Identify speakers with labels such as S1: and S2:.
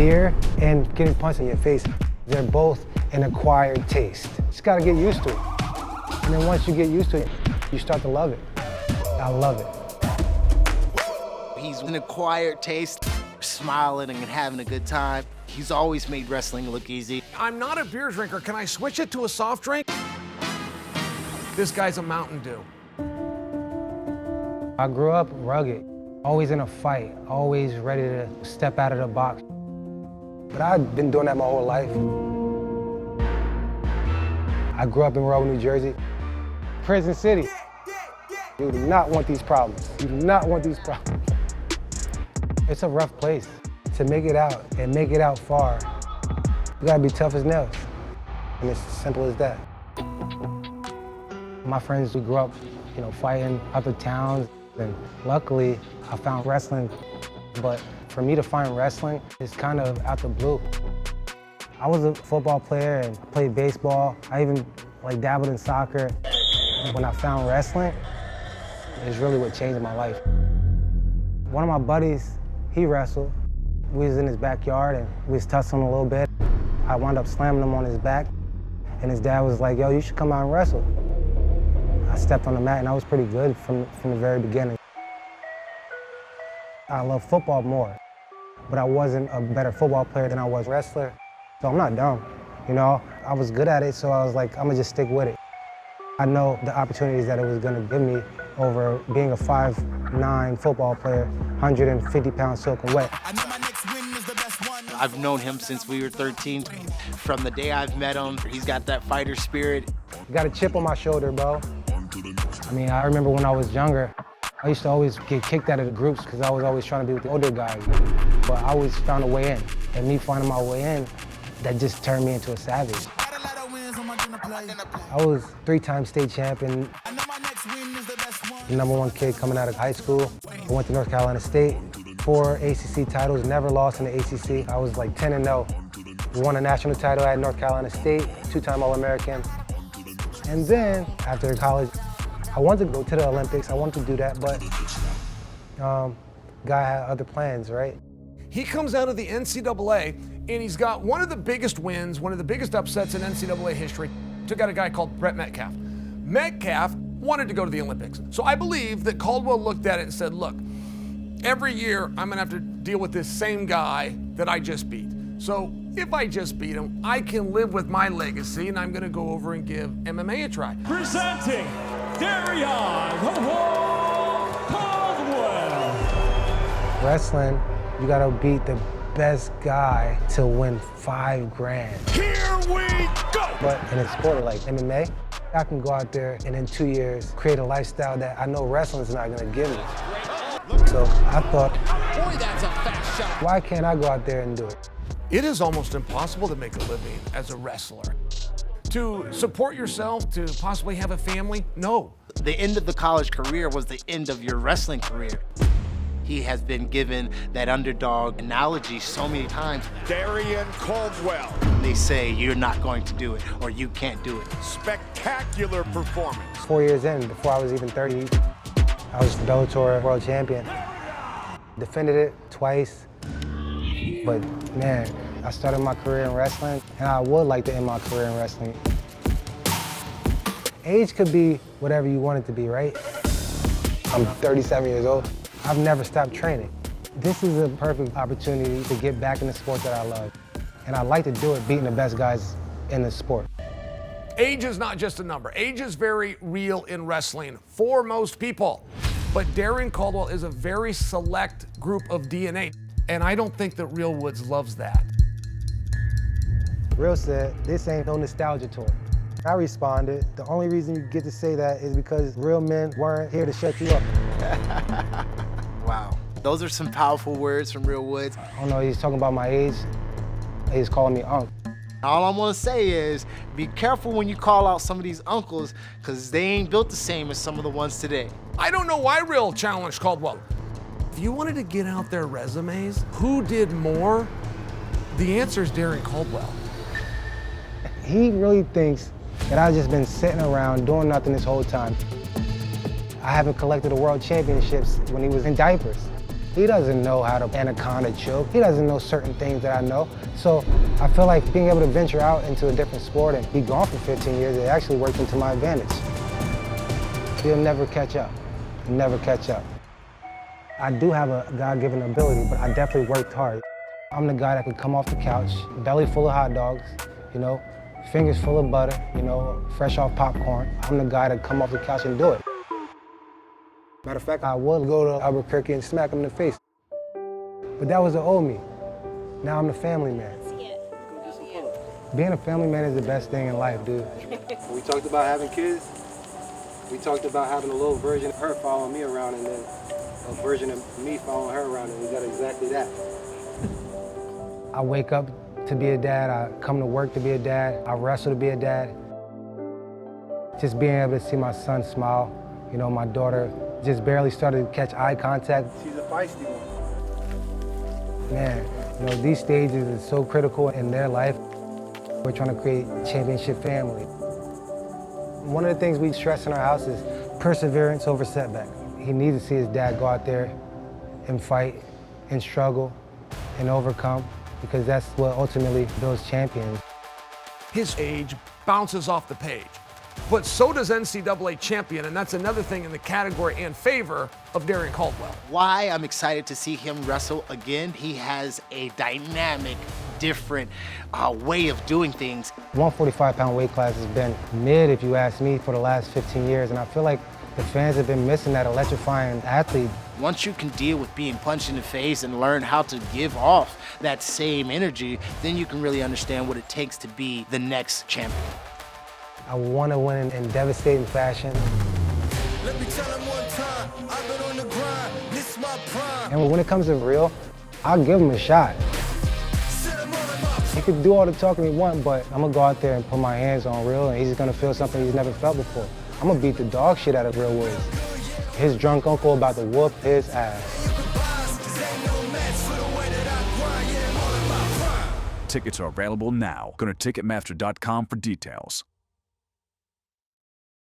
S1: fear and getting punched in your face, they're both an acquired taste. Just gotta get used to it. And then once you get used to it, you start to love it. I love it.
S2: He's an acquired taste, smiling and having a good time. He's always made wrestling look easy.
S3: I'm not a beer drinker. Can I switch it to a soft drink? This guy's a Mountain Dew.
S1: I grew up rugged, always in a fight, always ready to step out of the box. But I've been doing that my whole life. I grew up in Rowan, New Jersey. Prison City. You do not want these problems. You do not want these problems. It's a rough place. To make it out and make it out far, you gotta be tough as nails. And it's as simple as that. My friends who grew up, fighting other towns, and luckily I found wrestling. But for me to find wrestling is kind of out the blue. I was a football player and I played baseball. I even dabbled in soccer. When I found wrestling, it's really what changed my life. One of my buddies, he wrestled. We was in his backyard and we was tussling a little bit. I wound up slamming him on his back and his dad was like, yo, you should come out and wrestle. I stepped on the mat and I was pretty good from the very beginning. I love football more, but I wasn't a better football player than I was wrestler. So I'm not dumb, I was good at it, so I was like, I'm gonna just stick with it. I know the opportunities that it was gonna give me over being a 5'9" football player, 150 pounds soaking wet.
S2: I've known him since we were 13. From the day I've met him, he's got that fighter spirit.
S1: Got a chip on my shoulder, bro. I remember when I was younger, I used to always get kicked out of the groups because I was always trying to be with the older guys. But I always found a way in. And me finding my way in, that just turned me into a savage. I was 3-time state champion, the #1 kid coming out of high school. I went to North Carolina State, 4 ACC titles, never lost in the ACC. I was 10-0. Won a national title at North Carolina State, 2-time All-American. And then after college, I wanted to go to the Olympics. I wanted to do that, but guy had other plans, right?
S3: He comes out of the NCAA and he's got one of the biggest wins, one of the biggest upsets in NCAA history. Took out a guy called Brett Metcalf. Metcalf wanted to go to the Olympics. So I believe that Caldwell looked at it and said, look, every year I'm gonna have to deal with this same guy that I just beat. So if I just beat him, I can live with my legacy and I'm gonna go over and give MMA a try.
S4: Presenting Darrion Caldwell.
S1: Wrestling, you gotta beat the best guy to win $5 grand.
S4: Here we go!
S1: But in a sport like MMA, I can go out there and in 2 years create a lifestyle that I know wrestling's not gonna give me. So I thought,
S4: Boy, that's a fast shot.
S1: why can't I go out there and do it?
S3: It is almost impossible to make a living as a wrestler. To support yourself, to possibly have a family, no.
S2: The end of the college career was the end of your wrestling career. He has been given that underdog analogy so many times.
S4: Darrion Caldwell.
S2: They say you're not going to do it or you can't do it.
S4: Spectacular performance.
S1: 4 years in, before I was even 30, I was the Bellator world champion. Defended it twice, but man, I started my career in wrestling and I would like to end my career in wrestling. Age could be whatever you want it to be, right? I'm 37 years old. I've never stopped training. This is a perfect opportunity to get back in the sport that I love. And I like to do it beating the best guys in the sport.
S3: Age is not just a number. Age is very real in wrestling for most people. But Darrion Caldwell is a very select group of DNA. And I don't think that Real Woods loves that.
S1: Real said, this ain't no nostalgia tour. I responded, the only reason you get to say that is because real men weren't here to shut you up.
S2: Wow. Those are some powerful words from Real Woods.
S1: I don't know, he's talking about my age. He's calling me Unc.
S2: All I'm gonna say is, be careful when you call out some of these uncles, because they ain't built the same as some of the ones today.
S3: I don't know why Real challenged Caldwell. If you wanted to get out their resumes, who did more? The answer is Darrion Caldwell.
S1: He really thinks that I've just been sitting around doing nothing this whole time. I haven't collected the world championships when he was in diapers. He doesn't know how to anaconda choke. He doesn't know certain things that I know. So I feel like being able to venture out into a different sport and be gone for 15 years, it actually worked into my advantage. He'll never catch up. Never catch up. I do have a God-given ability, but I definitely worked hard. I'm the guy that could come off the couch, belly full of hot dogs, you know, fingers full of butter, you know, fresh off popcorn. I'm the guy that come off the couch and do it. Matter of fact, I would go to Albuquerque and smack him in the face. But that was the old me. Now I'm the family man. Being a family man is the best thing in life, dude. We talked about having kids. We talked about having a little version of her following me around and then a version of me following her around, and we got exactly that. I wake up to be a dad, I come to work to be a dad, I wrestle to be a dad. Just being able to see my son smile, you know, my daughter just barely started to catch eye contact. She's a feisty one. Man, you know, these stages are so critical in their life. We're trying to create a championship family. One of the things we stress in our house is perseverance over setback. He needs to see his dad go out there and fight and struggle and overcome, because that's what ultimately builds champions.
S3: His age bounces off the page, but so does NCAA champion, and that's another thing in the category in favor of Darrion Caldwell.
S2: Why I'm excited to see him wrestle again, he has a dynamic, different way of doing things.
S1: 145-pound weight class has been mid, if you ask me, for the last 15 years, and I feel like the fans have been missing that electrifying athlete.
S2: Once you can deal with being punched in the face and learn how to give off that same energy, then you can really understand what it takes to be the next champion.
S1: I want to win in devastating fashion.
S5: Let me tell him one time, I've been on the grind, this my prime.
S1: And when it comes to Real, I'll give him a shot. He could do all the talking he wants, but I'm gonna go out there and put my hands on Real, and he's gonna feel something he's never felt before. I'm gonna beat the dog shit out of Real Woods. His drunk uncle about to whoop his ass.
S6: Tickets are available now. Go to Ticketmaster.com for details.